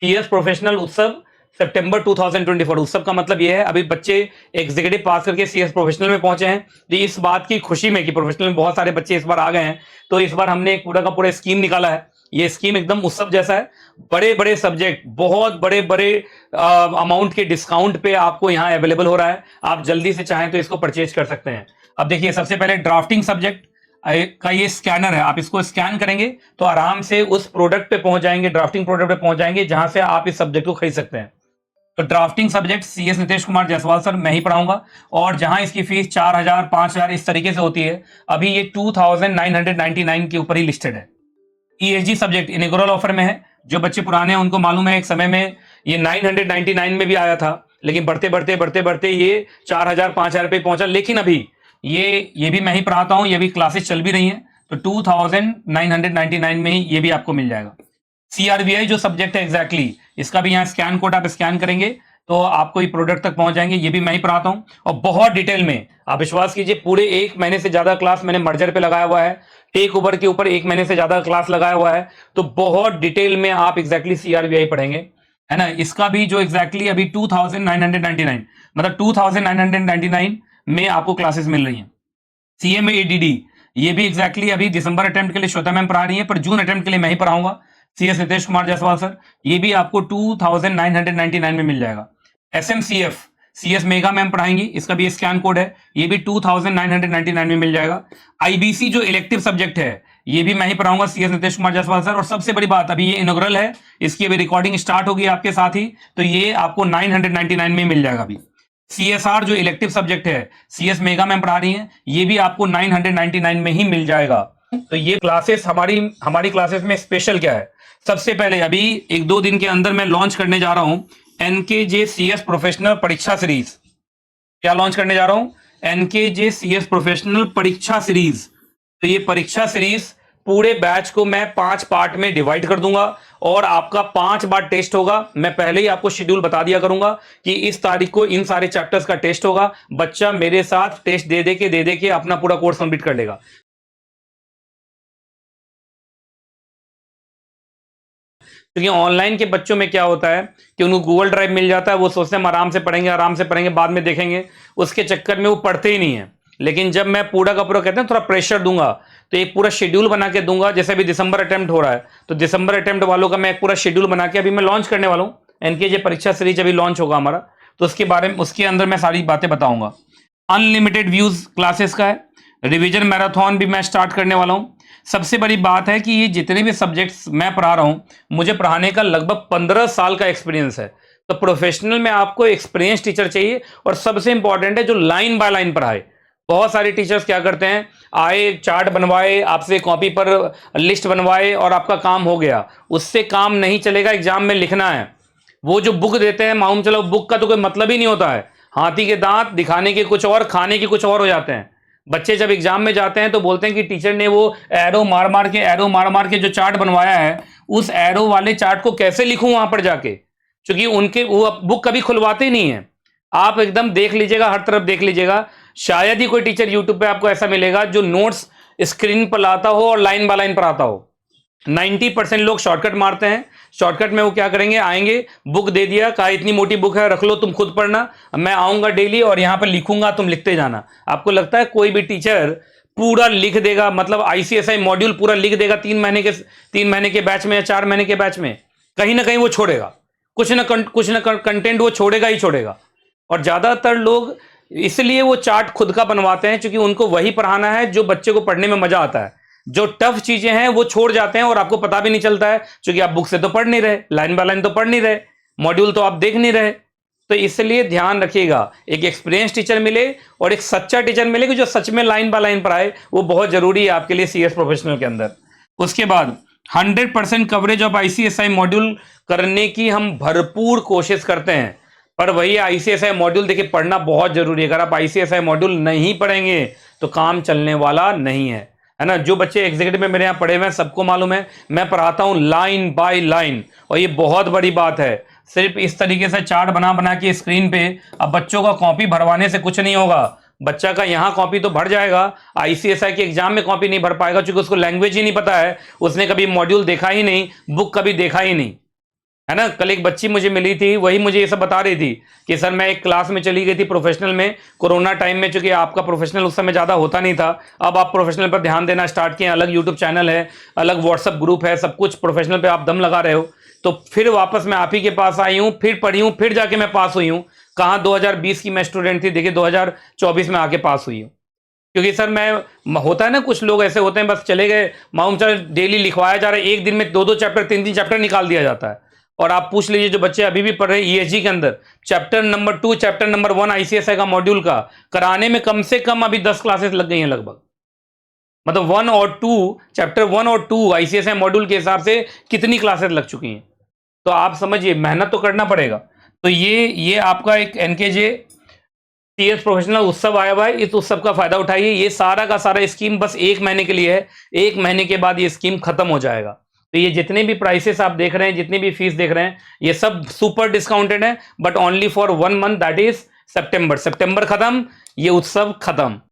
CS professional उत्सव सितंबर 2024। उत्सव का मतलब ये है, अभी बच्चे एग्जीक्यूटिव पास करके सीएस प्रोफेशनल में पहुंचे हैं, तो इस बात की खुशी में कि प्रोफेशनल में बहुत सारे बच्चे इस बार आ गए हैं, तो इस बार हमने एक पूरा का पूरा स्कीम निकाला है। ये स्कीम एकदम उत्सव जैसा है, बड़े बड़े सब्जेक्ट, बहुत बड़े बड़े अमाउंट के डिस्काउंट पे आपको यहाँ अवेलेबल हो रहा है। आप जल्दी से चाहें तो इसको परचेज कर सकते हैं। अब देखिए, सबसे पहले ड्राफ्टिंग सब्जेक्ट का ये स्कैनर है, आप इसको स्कैन करेंगे तो आराम से उस प्रोडक्ट पे पहुंच जाएंगे, ड्राफ्टिंग प्रोडक्ट पे पहुंच जाएंगे, जहां से आप इस सब्जेक्ट को खरीद सकते हैं। तो drafting subject CS Nitesh Kumar Jaiswal sir मैं ही पढ़ाऊंगा, और जहां इसकी फीस 4000 5000 इस तरीके से होती है, अभी ये 2999 के ऊपर ही लिस्टेड है। ईएसजी सब्जेक्ट इनॉग्रल ऑफर में है। जो बच्चे पुराने हैं उनको मालूम है, एक समय में ये 999 में भी आया था, लेकिन बढ़ते बढ़ते बढ़ते बढ़ते ये 4000 5000 पे पहुंचा। लेकिन अभी ये भी मैं ही पढ़ाता हूं, ये भी क्लासेस चल भी रही हैं, तो 2999 में ही ये भी आपको मिल जाएगा। सीआरबीआई जो सब्जेक्ट है एग्जैक्टली, इसका भी यहाँ स्कैन कोड आप स्कैन करेंगे तो आपको ये प्रोडक्ट तक पहुंच जाएंगे। ये भी मैं ही पढ़ाता हूं, और बहुत डिटेल में, आप विश्वास कीजिए, पूरे 1 महीने से ज्यादा क्लास मैंने मर्जर पे लगाया हुआ है, टेक ओवर के ऊपर 1 महीने से ज्यादा क्लास लगाया हुआ है, तो बहुत डिटेल में आप एग्जैक्टली सीआरबीआई पढ़ेंगे, है ना। इसका भी जो एग्जैक्टली अभी 2999 मतलब 2999 में आपको क्लासेस मिल रही हैं। सीएमएडीडी ये भी एग्जैक्टली अभी दिसंबर अटेम्प्ट के लिए श्वेता मैम पढ़ा रही है, पर जून अटेम्प्ट के लिए मैं ही पढ़ाऊंगा, सीएस नितेश कुमार जायसवाल सर। ये भी आपको 2999 में मिल जाएगा। एसएमसीएफ सीएस मेगा मैम पढ़ाएंगी, इसका भी स्कैन कोड है, ये भी 2999 में मिल जाएगा। आईबीसी जो इलेक्टिव सब्जेक्ट है, ये भी मैं ही पढ़ाऊंगा, सीएस नितेश कुमार जायसवाल सर। और सबसे बड़ी बात, अभी ये इनॉग्रल है, इसकी अभी रिकॉर्डिंग स्टार्ट होगी आपके साथ ही, तो ये आपको 999 में मिल जाएगा। अभी सीएसआर जो इलेक्टिव सब्जेक्ट है, सीएस मेगा मैम पढ़ा रही हैं, ये भी आपको 999 में ही मिल जाएगा। तो ये क्लासेस हमारी क्लासेस में स्पेशल क्या है, सबसे पहले अभी 1-2 दिन के अंदर मैं लॉन्च करने जा रहा हूं एनकेजे सीएस प्रोफेशनल परीक्षा सीरीज। क्या लॉन्च करने जा रहा हूं? एनकेजे सीएस प्रोफेशनल परीक्षा सीरीज। तो ये परीक्षा सीरीज पूरे बैच को मैं 5 पार्ट में डिवाइड कर दूंगा, और आपका 5 बार टेस्ट होगा। मैं पहले ही आपको शेड्यूल बता दिया करूंगा कि इस तारीख को इन सारे चैप्टर्स का टेस्ट होगा। बच्चा मेरे साथ टेस्ट दे दे के अपना पूरा कोर्स कंप्लीट कर लेगा। क्योंकि ऑनलाइन के बच्चों में क्या होता है कि उनको गूगल ड्राइव मिल जाता है, वो सोचते हैं हम आराम से पढ़ेंगे बाद में देखेंगे, उसके चक्कर में वो पढ़ते ही नहीं है। लेकिन जब मैं पूरा का पूरा, कहते हैं थोड़ा प्रेशर दूंगा, तो एक पूरा शेड्यूल बना के दूंगा। जैसे अभी दिसंबर अटेम्प्ट हो रहा है, तो दिसंबर अटेम्प्ट वालों का मैं एक पूरा शेड्यूल बना के अभी मैं लॉन्च करने वाला हूँ। एनकेजे परीक्षा सीरीज अभी लॉन्च होगा हमारा, तो उसके बारे में, उसके अंदर मैं सारी बातें बताऊंगा। अनलिमिटेड व्यूज क्लासेस का है, रिवीजन मैराथन भी मैं स्टार्ट करने वाला हूं। सबसे बड़ी बात है कि ये जितने भी सब्जेक्ट्स मैं पढ़ा रहा हूं, मुझे पढ़ाने का लगभग 15 साल का एक्सपीरियंस है। तो प्रोफेशनल में आपको एक्सपीरियंस टीचर चाहिए, और सबसे इंपॉर्टेंट है जो लाइन बाय लाइन पढ़ाए। बहुत सारे टीचर्स क्या करते हैं, आए चार्ट बनवाए आपसे, कॉपी पर लिस्ट बनवाए और आपका काम हो गया। उससे काम नहीं चलेगा, एग्जाम में लिखना है। वो जो बुक देते हैं, मालूम चलो बुक का तो कोई मतलब ही नहीं होता है। हाथी के दांत दिखाने के कुछ और, खाने के कुछ और हो जाते हैं। बच्चे जब एग्जाम में जाते हैं तो बोलते हैं कि टीचर ने वो एरो मार मार के जो चार्ट बनवाया है, उस एरो वाले चार्ट को कैसे लिखूं वहां पर जाके, क्योंकि उनके वो बुक कभी खुलवाते ही नहीं है। आप एकदम देख लीजिएगा, हर तरफ देख लीजिएगा, शायद ही कोई टीचर यूट्यूब पे आपको ऐसा मिलेगा जो नोट्स स्क्रीन पर लाता हो और लाइन बाय लाइन पर आता हो। 90% लोग शॉर्टकट मारते हैं। शॉर्टकट में वो क्या करेंगे, आएंगे, बुक दे दिया, कहा इतनी मोटी बुक है, रख लो, तुम खुद पढ़ना, मैं आऊंगा डेली और यहां पर लिखूंगा, तुम लिखते जाना। आपको लगता है कोई भी टीचर पूरा लिख देगा, मतलब आईसीएसआई मॉड्यूल पूरा लिख देगा 3 महीने के बैच में या 4 महीने के बैच में? कहीं ना कहीं वो छोड़ेगा, कुछ ना कंटेंट वो छोड़ेगा ही छोड़ेगा। और ज्यादातर लोग इसलिए वो चार्ट खुद का बनवाते हैं, क्योंकि उनको वही पढ़ाना है जो बच्चे को पढ़ने में मजा आता है। जो टफ चीजें हैं वो छोड़ जाते हैं, और आपको पता भी नहीं चलता है, क्योंकि आप बुक से तो पढ़ नहीं रहे, लाइन बाय लाइन तो पढ़ नहीं रहे, मॉड्यूल तो आप देख नहीं रहे। तो इसलिए ध्यान रखिएगा, एक एक्सपीरियंस टीचर मिले और एक सच्चा टीचर मिले कि जो सच में लाइन बाय लाइन पढ़ाए, वो बहुत जरूरी है आपके लिए सीएस प्रोफेशनल के अंदर। उसके बाद 100% कवरेज ऑफ आईसीएसआई मॉड्यूल करने की हम भरपूर कोशिश करते हैं। पर वही आईसीएसआई मॉड्यूल देखिए, पढ़ना बहुत जरूरी है। अगर आप आईसीएसआई मॉड्यूल नहीं पढ़ेंगे तो काम चलने वाला नहीं है, है ना। जो बच्चे एग्जीक्यूटिव में मेरे यहाँ पढ़े हुए हैं, सबको मालूम है मैं पढ़ाता हूं लाइन बाय लाइन, और ये बहुत बड़ी बात है। सिर्फ इस तरीके से चार्ट बना के स्क्रीन पे, अब बच्चों का कॉपी भरवाने से कुछ नहीं होगा। बच्चा का यहाँ कॉपी तो भर जाएगा, आईसीएसआई के एग्जाम में कॉपी नहीं भर पाएगा, क्योंकि उसको लैंग्वेज ही नहीं पता है, उसने कभी मॉड्यूल देखा ही नहीं, बुक कभी देखा ही नहीं। है ना। कल एक बच्ची मुझे मिली थी, वही मुझे ये सब बता रही थी कि सर मैं एक क्लास में चली गई थी प्रोफेशनल में, कोरोना टाइम में, चूंकि आपका प्रोफेशनल उस समय ज़्यादा होता नहीं था, अब आप प्रोफेशनल पर ध्यान देना स्टार्ट किए, अलग यूट्यूब चैनल है, अलग व्हाट्सअप ग्रुप है, सब कुछ प्रोफेशनल पे आप दम लगा रहे हो। तो फिर वापस मैं आप ही के पास आई हूँ, फिर पढ़ी हूँ, फिर जाके मैं पास हुई हूँ। कहाँ 2020 की मैं स्टूडेंट थी, देखिए 2024 में आके पास हुई हूँ। क्योंकि सर मैं, होता है ना कुछ लोग ऐसे होते हैं, बस चले गए, माउंट चल डेली लिखवाया जा रहा है, एक दिन में 2-2 चैप्टर 3-3 चैप्टर निकाल दिया जाता है। और आप पूछ लीजिए जो बच्चे अभी भी पढ़ रहे हैं ईएसजी के अंदर, chapter number 2 chapter number 1 ICSI का मॉड्यूल का कराने में कम से कम अभी 10 क्लासेस लग गई हैं लगभग। मतलब 1 और 2, चैप्टर 1 और 2 आईसीएसआई मॉड्यूल के हिसाब से कितनी क्लासेस लग चुकी हैं। तो आप समझिए मेहनत तो करना पड़ेगा। तो ये आपका एक एनकेजे टीएस प्रोफेशनल उत्सव आया हुआ है, इस उत्सव का फायदा उठाइए। ये सारा का सारा स्कीम बस 1 महीने के लिए है, 1 महीने के बाद ये स्कीम खत्म हो जाएगा। तो ये जितने भी प्राइसेस आप देख रहे हैं, जितनी भी फीस देख रहे हैं, ये सब सुपर डिस्काउंटेड है, but only for 1 month, that is सितंबर। सितंबर खत्म, ये उत्सव खत्म।